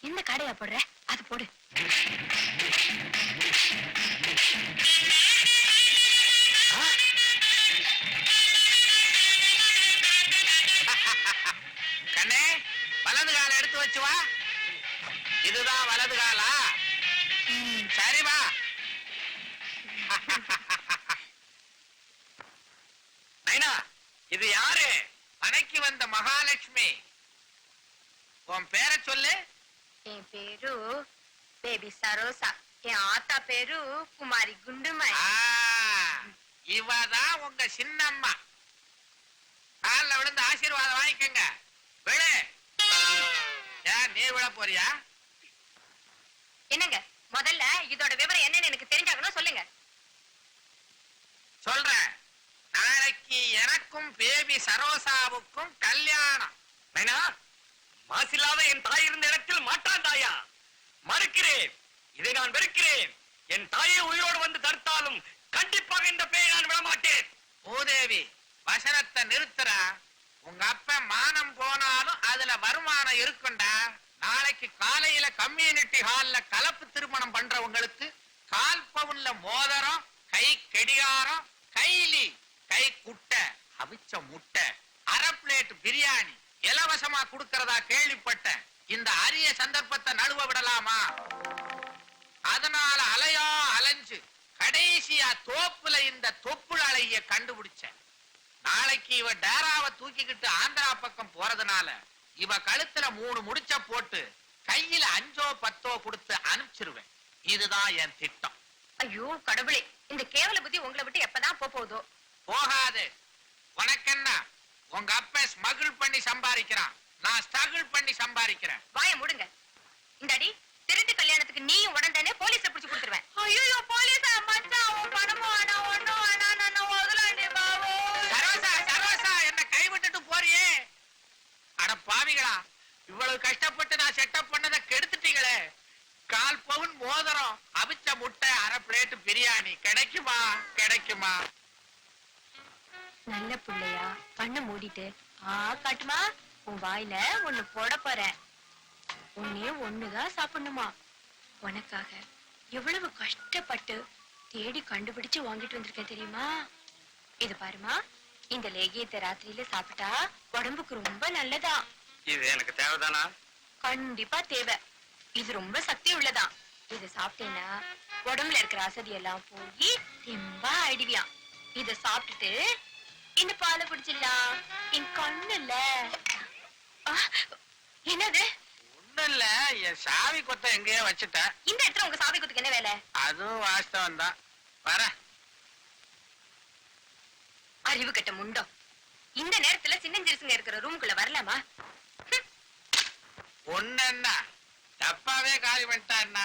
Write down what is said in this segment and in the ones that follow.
என்ன காடையா போடுற? அது போடு. கண்ணே, வலது கால எடுத்து வச்சு வா. இதுதான் வலது காலா? சரி வா. நைனா, இது யாரு? அணைக்கு வந்த மகாலட்சுமி. உன் பேரை சொல்லு. என் பேரு பேபி சரோசா. என் ஆத்தா பேரு குமாரி குண்டுமை. இவதான் உங்க சின்னம்மா. கால்ல விழுந்து ஆசீர்வாதம் வாங்கிக்கங்க. விழு. ஏன் நீ விழ போறியா? என்னங்க, முதல்ல இதோட விவரம் என்னன்னு எனக்கு தெரிஞ்சாகணும், சொல்லுங்க. சொல்றேன். நாளைக்கு எனக்கும் பேபி சரோசாவுக்கும் கல்யாணம். மாசில்லாத என் தாய் இருந்த இடத்தில் மாற்றான் தாயா? மறுக்கிறேன். இதை நான் வெறுக்கிறேன். என் தாயை உயிரோடு வந்து தடுத்தாலும் கண்டிப்பாக இந்த பேயை நான் விடமாட்டேன். பூதேவி, வசனத்தை நிறுத்துறா. உங்க அப்ப மானம் போனாலும் அதுல வருமானம் இருக்குண்டா. நாளைக்கு காலையில கம்யூனிட்டி ஹால்ல கலப்பு திருமணம் பண்றவங்களுக்கு கால் பவுன்ல மோதிரம், கை கடிகாரம், கைலி, கை குட்டை, அவிச்ச முட்டை, அரை பிளேட் பிரியாணி இலவசமா கொடுக்கறதா கேள்விப்பட்டேன். இந்த அரிய சந்தர்ப்பத்தை நழுவ விடலாமா? அதனால அலையா அலைஞ்சு கடைசியா தோப்புல இந்த தொப்புள் அலைய கண்டுபிடிச்சேன். நாளைக்கு இவ டேராவை தூக்கிக்கிட்டு ஆந்திரா பக்கம் போறதுனால இவ கழுத்துல 3 முடிச்ச போட்டு கையில 5ஓ 10ஓ கொடுத்து அனுப்பிச்சிருவேன். இதுதான் என் திட்டம். ஐயோ கடவுளே, இந்த கேவல புத்தி உங்களை விட்டு எப்பதான் போகுதோ? போகாது. உனக்கென்ன? உங்க அப்ப ஸ்மகிள் பண்ணி சம்பாதிக்கிறான், நான் ஸ்ட்ரகிள் பண்ணி சம்பாதிக்கிறேன். வாய முடுங்க. இந்தாடி, திருட்டு கல்யாணத்துக்கு நீயும் உடனே போலீஸை பிடிச்சு கொடுத்துருவேன். ஐயோ போலீஸா? மச்சான், உன் பணமும் வேணாம், ஒண்ணும் வேணாம், நான் முதலாண்டி பாவோ. சரோசா, சரோசா, என்ன கைவிட்டுட்டு போறியே? அட பாவிகளா, இவ்வளவு கஷ்டப்பட்டு நான் செட்டப் பண்ணதை கெடுத்துட்டீங்களே. கால் பவுன் மோதிரம், அவிச்ச முட்டை, அரை பிளேட் பிரியாணி கிடைக்குமா? கிடைக்குமா? நல்ல புள்ளையா கண்ணை மூடிட்டு காட்டுமா, உன் வாயில ஒண்ணு போட போறேன். ஒன்னே ஒண்ணுதான் சாப்பிடணுமா? உனக்காக எவ்வளவு கஷ்டப்பட்டு தேடி கண்டுபிடிச்சு வாங்கிட்டு வந்திருக்கேன் தெரியுமா? இது பாருமா, இந்த லேகியத்தை ராத்திரியில சாப்பிட்டா உடம்புக்கு ரொம்ப நல்லதா. இது எனக்கு தேவைதானா? கண்டிப்பா தேவை. இது ரொம்ப சக்தி உள்ளதான். இத சாப்பிட்டேன்னா உடம்புல இருக்கிற அசதி எல்லாம் போய் தெம்பா ஆயிடுவியாம். இத சாப்பிட்டுட்டு இந்த பாலை குடிச்சிடலாம். என் கண்ணு இல்ல. என்னது? ஒண்ணும் இல்ல, என் சாவி கொத்த எங்கேயோ வச்சுட்டேன். இந்த இடத்துல உங்க சாவி குத்துக்கு என்ன வேலை? அதுவும் வாஸ்தவம் தான். வர. அறிவு கட்ட முண்டம். இந்த நேரத்துல சின்னஞ்சிறுசுங்க இருக்கிற ரூமுக்குள்ள வரலாமா? ஒண்ணு தப்பாவே காலி பண்ணிட்டா என்ன?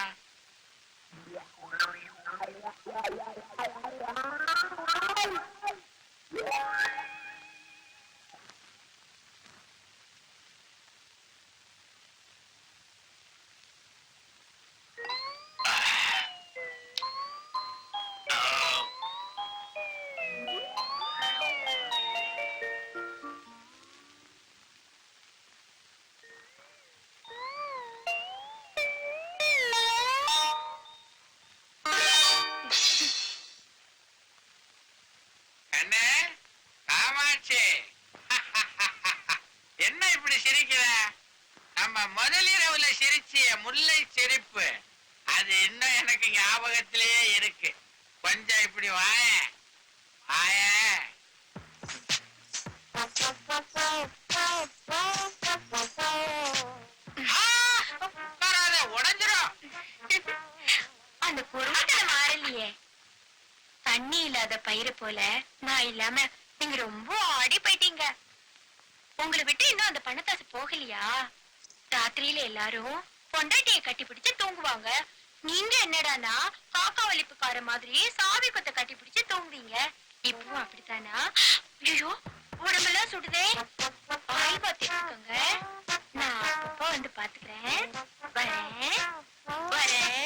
என்ன இப்படி சிரிக்கிற? நம்ம முதலிரவுல சிரிச்சிய முல்லை சிரிப்பு அது இன்னும் எனக்கு ஞாபகத்திலேயே இருக்கு. கொஞ்சம் இப்படி வாய வாய. உடஞ்சிரும். அந்த பொருட்களை மாறலையே. தண்ணி இல்லாத பயிரை போல நான் இல்லாம நீங்க ரொம்ப ஆடி போயிட்டீங்க. உங்களை விட்டு இன்னும் அந்த பணத்தாசு போகலையா? ராத்திரியில எல்லாரும் பொண்டாட்டியை கட்டி பிடிச்சு தூங்குவாங்க. நீங்க என்னடானா காக்கா வலிப்புக்கார மாதிரி சாவி கொத்த கட்டி பிடிச்சு தூங்குவீங்க. இப்பவும் அப்படித்தானா? ஐயோ உடம்பெல்லாம் சுடுதே. ஆய் பாத்துக்கோங்க. நான் அப்பப்போ வந்து பாத்துக்கிறேன். வரேன் வரேன்.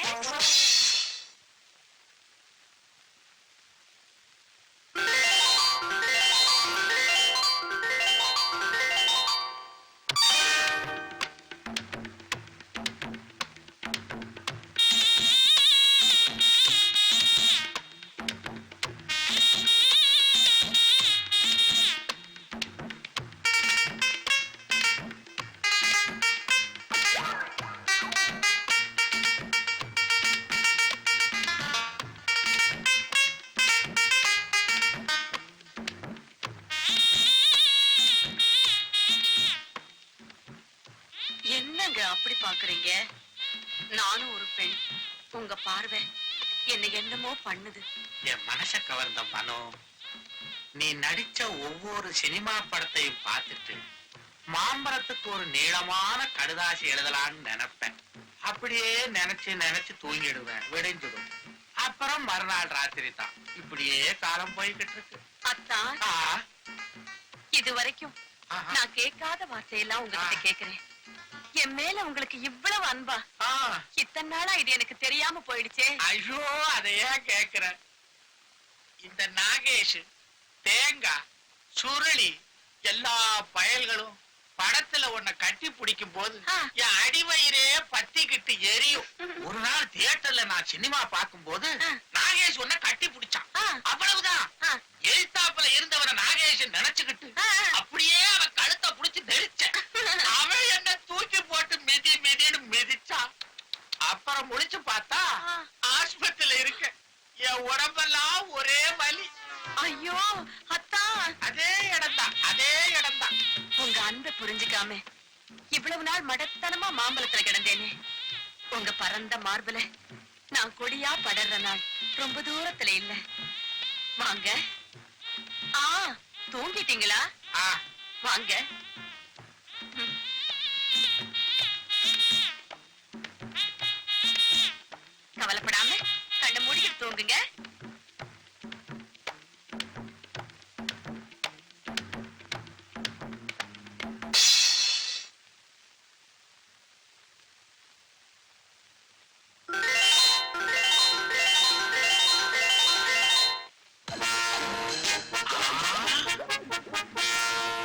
ஏங்க அப்படி பாக்குறீங்க? நானும் ஒரு பெண். உங்க பார்வை என்ன என்னமோ பண்ணுது. என் மனச கவர்ந்த மனோ, நீ நடிச்ச ஒவ்வொரு சினிமா படத்தையும் பார்த்துட்டு மாம்பரத்துக்கு ஒரு நீளமான கடுதாசி எழுதலான்னு நினைப்பேன். அப்படியே நினைச்சு நினைச்சு தூங்கிடுவேன், விடைஞ்சிடும். அப்புறம் மறுநாள் ராத்திரி தான். இப்படியே காலம் போய்கிட்டு இருக்கு. அத்தான், ஆ, இது வரைக்கும் ஆஹா. நான் கேட்காத வார்த்தையெல்லாம் உங்ககிட்ட கேக்குறேன். என் மேல உங்களுக்கு இவ்வளவு அன்பா? ஆ, இத்தனை நாளா இது எனக்கு தெரியாம போயிடுச்சே. ஐயோ அதையே கேக்குற. இந்த நாகேஷ், தேங்காய், சுருளி எல்லா பயல்களும் படத்துல உன்னை கட்டி பிடிக்கும் போது ஆ. என் அடிவயிறே பத்திக்கிட்டு எரியும். ஒரு நாள் தியேட்டர்ல நான் சினிமா பார்க்கும் போது ஆ. நாகேஷ் உன்னை கட்டி பிடிச்சான். ஆ. அவ்வளவுதான். ஆ. எழுத்தாப்புல இருந்தவன நாகேஷ் நினைச்சுக்கிட்டு ஆ. அப்படியே அவன் கழுத்தை பிடிச்சு நெரிச்சேன். அவன் என்ன தூக்கி போட்டு மிதி மிதின்னு மிதிச்சான். அப்புறம் முடிச்சு பார்த்தா ஆ. ஆஸ்பத்திரியில இருக்க. என் உடம்பெல்லாம் ஒரே வலி. ஐயோ அத்தான், அதே இடம்தான், அதே இடம்தான். உங்க அன்பை புரிஞ்சுக்காம இவ்வளவு நாள் மடத்தனமா மாம்பழத்துல கிடந்தேனே. உங்க பரந்த மார்புல நான் கொடியா படர்ற நாள் ரொம்ப தூரத்துல இல்ல. வாங்க. ஆ, தூங்கிட்டீங்களா? ஆ, வாங்க. ம். கவலைப்படாம கண்ணை மூடிட்டு தூங்குங்க.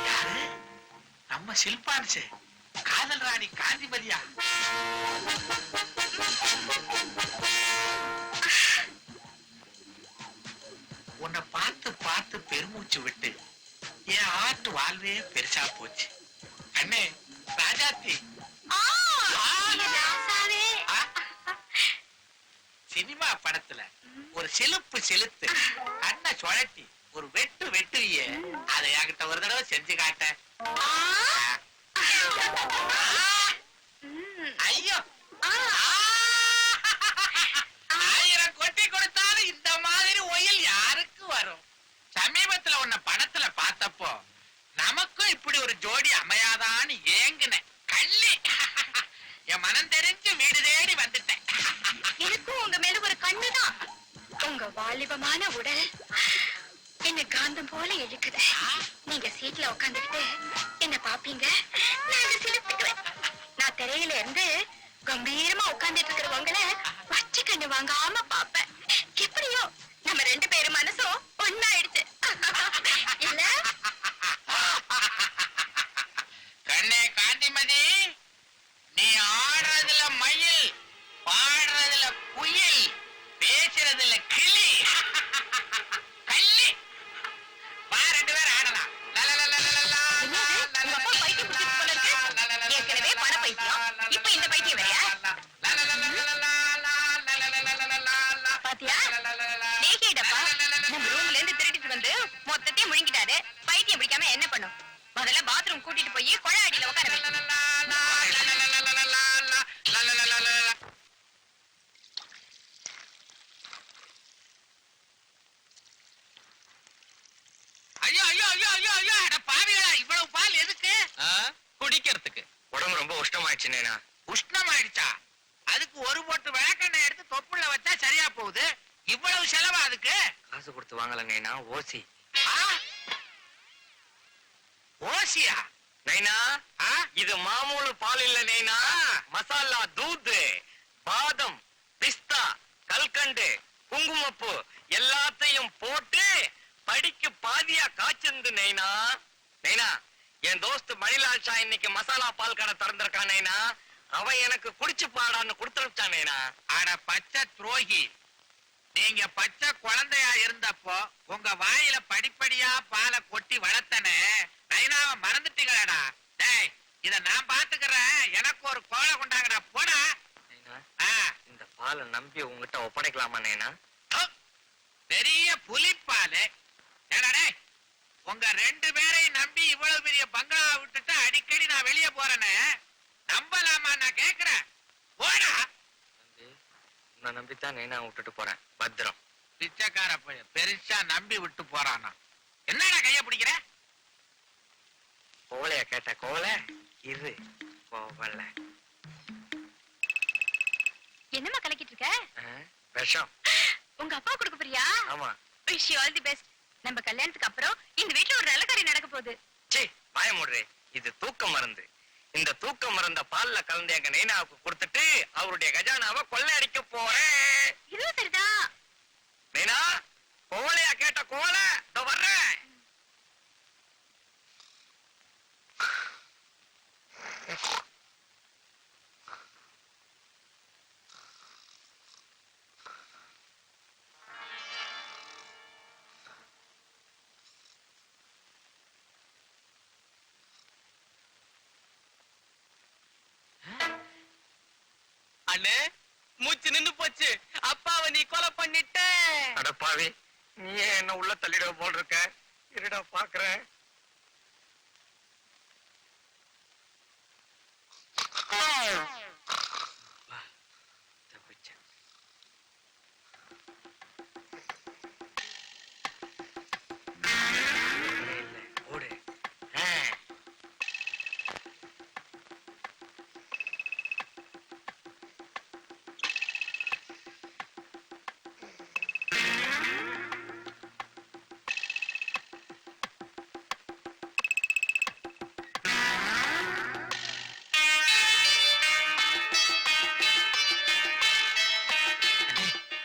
யாரு? நம்ம சில்பான்சு காதல் ராணி காந்திமதியா? உன்னை பார்த்து பார்த்து பெருமூச்சு விட்டு என் ஆட்டு வாழ்வே பெருசா போச்சு. அண்ணே ராஜாத்தி, ராசாவே. ஆ? சினிமா படத்துல ஒரு செலுப்பு செலுத்து அண்ணன் சுழட்டி ஒரு வெட்டு வெட்டுவியே, அதை என்கிட்ட ஒரு தடவை செஞ்சு காட்ட. ஐயோ, ஆயிரம் கொட்டி கொடுத்தாலும் இந்த மாதிரி ஒயில் யாருக்கு வரும்? சமீபத்துல உன்னை படத்துல பார்த்தப்போ நமக்கும் இப்படி ஒரு ஜோடி அமையாதான்னு ஏங்குனேன். கள்ளி என் மனம் தெரிஞ்சு வீடு தேடி வந்துட்டேன். எனக்கும் உங்க மேல ஒரு கண்ணுதான். உங்க வாலிபமான உடல் என்ன காந்தம் போல இழுக்குது. நீங்க சீட்ல உட்காந்துக்கிட்டு என்ன பாப்பீங்க, நான் சிலிப்பிக்குவேன். நான் திரையில இருந்து கம்பீரமா உட்கார்ந்துட்டு இருக்கிற உங்களை பச்சை கண்ணு வாங்காம பாப்பேன். எப்படியோ நம்ம ரெண்டு பேரும் மனசும் ஒண்ணாயிடுச்சு இல்ல? கண்ணே காந்திமதி, நீ ஆடுறதுல மயில், பாடுறதுல குயில், பேசுறதுல கிளி. கள்ளி வா, ரெண்டு பேரும் ஆடலாம். என்னது? உங்க அப்பா பைத்தியம் பிடிச்சிட்டு போல இருக்கு. ஏற்கனவே பண பைத்தியம், இப்ப இந்த பைத்தியம் வேறயா? பாத்தியா? நேகிடப்பா நம்ம ரூம்ல இருந்து திருடிட்டு வந்து மொத்தத்தையும் முழுங்கிட்டாரு. பைத்தியம் பிடிக்காம என்ன பண்ணும்? முதல்ல பாத்ரூம் கூட்டிட்டு போய் குழ அடியில உட்கார வை. ஐயோ ஐயோ ஐயோ ஐயோ ஐயோ, அட பாவிகளா, இவ்வளவு பால் எதுக்கு? குடிக்கிறதுக்கு. உடம்பு ரொம்ப உஷ்டமாயிடுச்சு நேனா. உஷ்ணமாயிடுச்சா? அதுக்கு ஒரு போட்டு விளக்கெண்ணெய் எடுத்து தொப்புள்ள வச்சா சரியா போகுது. இவ்வளவு செலவா அதுக்கு? காசு கொடுத்து வாங்கல நேனா, ஓசி. ஆ? ஓசியா? நைனா, ஆ? இது மாமூலு பால் இல்ல நைனா, மசாலா தூது, பாதம், பிஸ்தா, கல்கண்டு, குங்குமப்பூ எல்லாத்தையும் போட்டு படிக்கு பாதியா காய்ச்சிருந்து நைனா. நைனா, என் தோஸ்து மணிலால் ஷா இன்னைக்கு மசாலா பால் கடை திறந்திருக்கான் நைனா. அவன் எனக்கு குடிச்சு பாடான்னு கொடுத்துருச்சான் நைனா. அட பச்சை துரோகி, நீங்க பச்சை குழந்தையா இருந்தப்போ உங்க வாயில படிப்படியா பாலை கொட்டி வளர்த்தனே, நைனாவை மறந்துட்டீங்களடா. டேய், இத நான் பாத்துக்கிறேன். எனக்கு ஒரு கோலை கொண்டாங்கடா, போடா. நைனா, ஆ, இந்த பாலை நம்பி உங்ககிட்ட ஒப்படைக்கலாமா நைனா? து, பெரிய புலிப்பாலு. ஏடா டேய், உங்க ரெண்டு பேரையும் நம்பி இவ்வளவு பெரிய பங்களா விட்டுட்டு அடிக்கடி நான் வெளியே போறேன்னு நம்பலாமா நான் கேக்குறேன் போடா. நான் நம்பித்தான் நைனா விட்டுட்டு போறேன். பத்திரம். பிச்சைக்கார பையன் பெருசா நம்பி விட்டு போறானா? என்னடா கைய பிடிக்கிற? கோலைய கேட்ட கோலை இரு போவல. என்னம்மா கலக்கிட்டு இருக்க? விஷம். உங்க அப்பா கொடுக்க போறியா? ஆமா. Wish you all the best. நம்ம கல்யாணத்துக்கு அப்புறம் இந்த வீட்ல ஒரு நல்ல காரியம் நடக்க போகுது. சீ வாய மூடுறே. இது தூக்க மருந்து. இந்த தூக்க மருந்த பால்ல கலந்து எங்க நைனாவுக்கு கொடுத்துட்டு அவருடைய கஜானாவை கொள்ளையடிக்க போறேன். இதுவும் சரிதான். நைனா கோலையா கேட்ட கோலை இதோ வர்றேன். அண்ணே மூச்சு நின்னு போச்சு. அப்பாவை நீ கொலை பண்ணிட்ட. அடப்பாவி நீ என்ன உள்ள தள்ளிட போல் இருக்க. இருடா பாக்குறேன். ஓடு.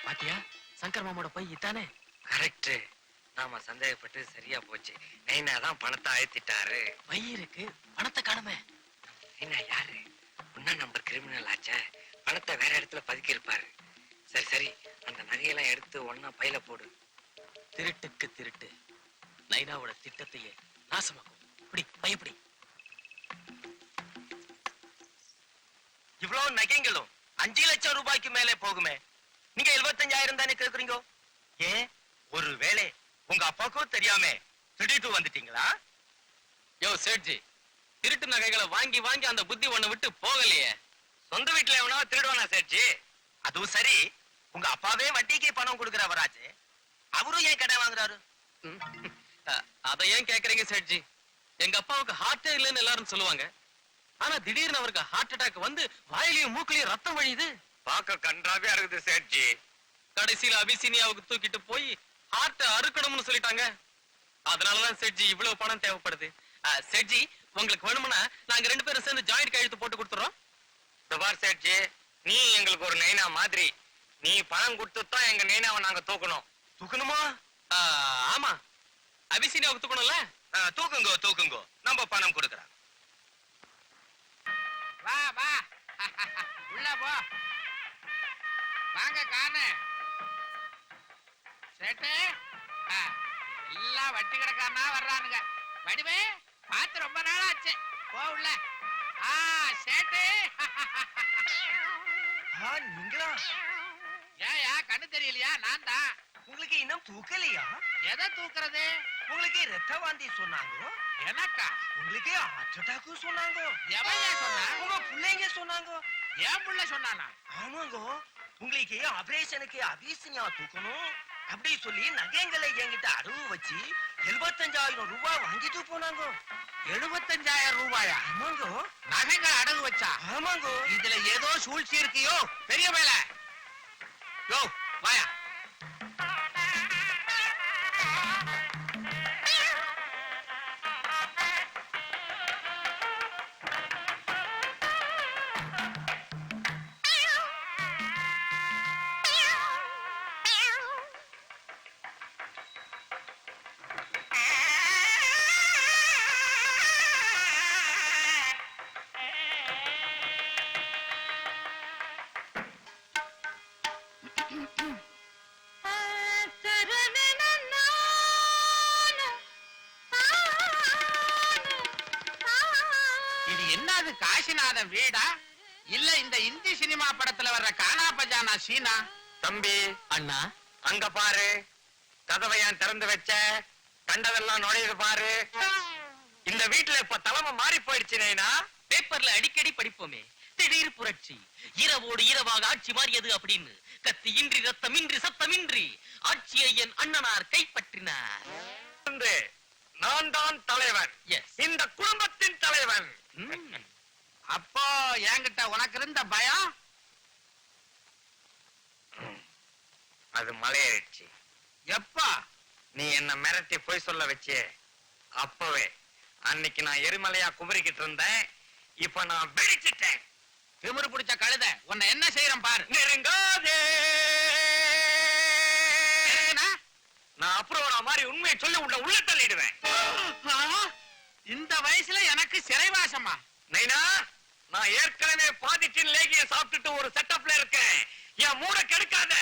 பாத்தியா சங்கர் மாமோட பை இதானே? கரெக்ட். நாம சந்தேகப்பட்டு சரியா போச்சு. நைனா தான் பணத்தை அழுத்திட்டாரு. பை இருக்கு, பணத்தை காணுமே. நைனா யாரு? ஒன்னா நம்பர் கிரிமினல் ஆச்சே. பணத்தை வேற இடத்துல பதுக்கி இருப்பாரு. சரி சரி அந்த நகையெல்லாம் எடுத்து ஒன்னா பையில போடு. திருட்டுக்கு திருட்டு நைனாவோட திட்டத்தையே நாசமாக்கும். இப்படி பயப்படி. இவ்வளவு நகைங்களும் 5 லட்சம் ரூபாய்க்கு மேலே போகுமே. நீங்க 75,000 தானே கேக்குறீங்க? ஏன் ஒரு வேளை உங்க அப்பாவுக்கும் தெரியாம திடீர்னு வந்துட்டீங்களா? யோ சேட்ஜி, திருட்டு நகைகளை வாங்கி வாங்கி அந்த புத்தி ஒண்ணு விட்டு போகலையே. சொந்த வீட்டுல எவனா திருடுவானா சேட்ஜி? அதுவும் சரி, உங்க அப்பாவே வட்டிக்கு பணம் கொடுக்கிறவராச்சு. அவரும் ஏன் கடன் வாங்குறாரு? அதை ஏன் கேக்குறீங்க சேட்ஜி? எங்க அப்பாவுக்கு ஹார்ட்டே இல்லைன்னு எல்லாரும் சொல்லுவாங்க. ஆனா திடீர்னு அவருக்கு ஹார்ட் அட்டாக் வந்து வாயிலையும் மூக்கிலையும் ரத்தம் வழியுது. பார்க்க கன்றாவே இருக்குது சேட்ஜி. கடைசியில அபிசீனியாவுக்கு தூக்கிட்டு போய் ஹார்ட் அறுக்கணும்னு சொல்லிட்டாங்க. அதனாலதான் சேட்ஜி இவ்வளவு பணம் தேவைப்படுது. சேட்ஜி உங்களுக்கு வேணும்னா நாங்க 2 பேரும் சேர்ந்து ஜாயிண்ட் கையெழுத்து போட்டு கொடுத்துறோம். பார் சேட்ஜி, நீ எங்களுக்கு ஒரு நைனா மாதிரி. நீ பணம் கொடுத்துதான் எங்க நைனாவை நாங்க தூக்கணும். தூக்கணுமா? ஆமா, அபிசீனியாவுக்கு தூக்கணும்ல. தூக்குங்கோ தூக்குங்கோ, நம்ம பணம் கொடுக்கறோம். வா வா உள்ள போ. வாங்க காணு சேட்டு. எல்லாம் வட்டி கிடக்காரனா வர்றானுங்க. வடிவே பார்த்து ரொம்ப நாள் ஆச்சு. போ உள்ள. சேட்டு. நீங்களா? ஏயா கண்ணு தெரியலையா? நான் தான். உங்களுக்கு இன்னும் தூக்கலையா? எதை தூக்குறது? உங்களுக்கு ரத்த வாந்தி சொன்னாங்க. எனக்கா? உங்களுக்கு ஹார்ட் அட்டாக் சொன்னாங்க. எவையா சொன்னா? உங்க பிள்ளைங்க சொன்னாங்க. என் புள்ள சொன்னானா? ஆமாங்க, உங்களுக்கு ஆபரேஷனுக்கு அபிசீனியா தூக்கணும் அப்படி சொல்லி நகைங்களை என்கிட்ட அடவு வச்சு 75,000 ரூபாய் வாங்கிட்டு போனாங்க. 75,000 ரூபாயா? ஆமாங்க. நகைகள் அடகு வச்சா? ஆமாங்க. இதுல ஏதோ சூழ்ச்சி இருக்கியோ பெரிய வேலை. யோ வாயா. இது என்னது காசிநாதன் வீடா இல்ல இந்த இந்தி சினிமா படத்துல வர்ற கானா பஜானா சீனா? தம்பி அண்ணா அங்க பாரு, கதவை ஏன் திறந்து வச்ச? கண்டதெல்லாம் நுழையுது பாரு. இந்த வீட்டுல இப்ப தலைமை மாறி போயிடுச்சு நைனா. பேப்பர்ல அடிக்கடி படிப்போமே, திடீர் புரட்சி, இரவோடு இரவாக ஆட்சி மாறியது அப்படின்னு. கத்தியின்றி ரத்தமின்றி சத்தமின்றி ஆட்சியை என் அண்ணனார் கைப்பற்றினார். நான் தான் தலைவன், Yes. இந்த குடும்பத்தின் தலைவன். அப்போ என்கிட்ட உனக்கு இருந்த பயம் அது மலையேறிடுச்சு. எப்பா? நீ என்ன மிரட்டி போய் சொல்ல வச்சே அப்பவே. அன்னைக்கு நான் எரிமலையா குமரிக்கிட்டு இருந்தேன், இப்ப நான் வெடிச்சிட்டேன். திமிரு பிடிச்ச கழுத, உன்னை என்ன செய்யறேன் பாரு. நெருங்காதே. ஏன்னா? நான் அப்புறம் மாதிரி உண்மையை சொல்லி உன்னை உள்ள தள்ளிடுவேன். இந்த வயசுல எனக்கு சிறைவாசமா? நைனா, நான் ஏற்கனவே பாதிட்டின் லேகிய சாப்பிட்டுட்டு ஒரு செட்டப்ல இருக்கேன். என் மூட கெடுக்காத.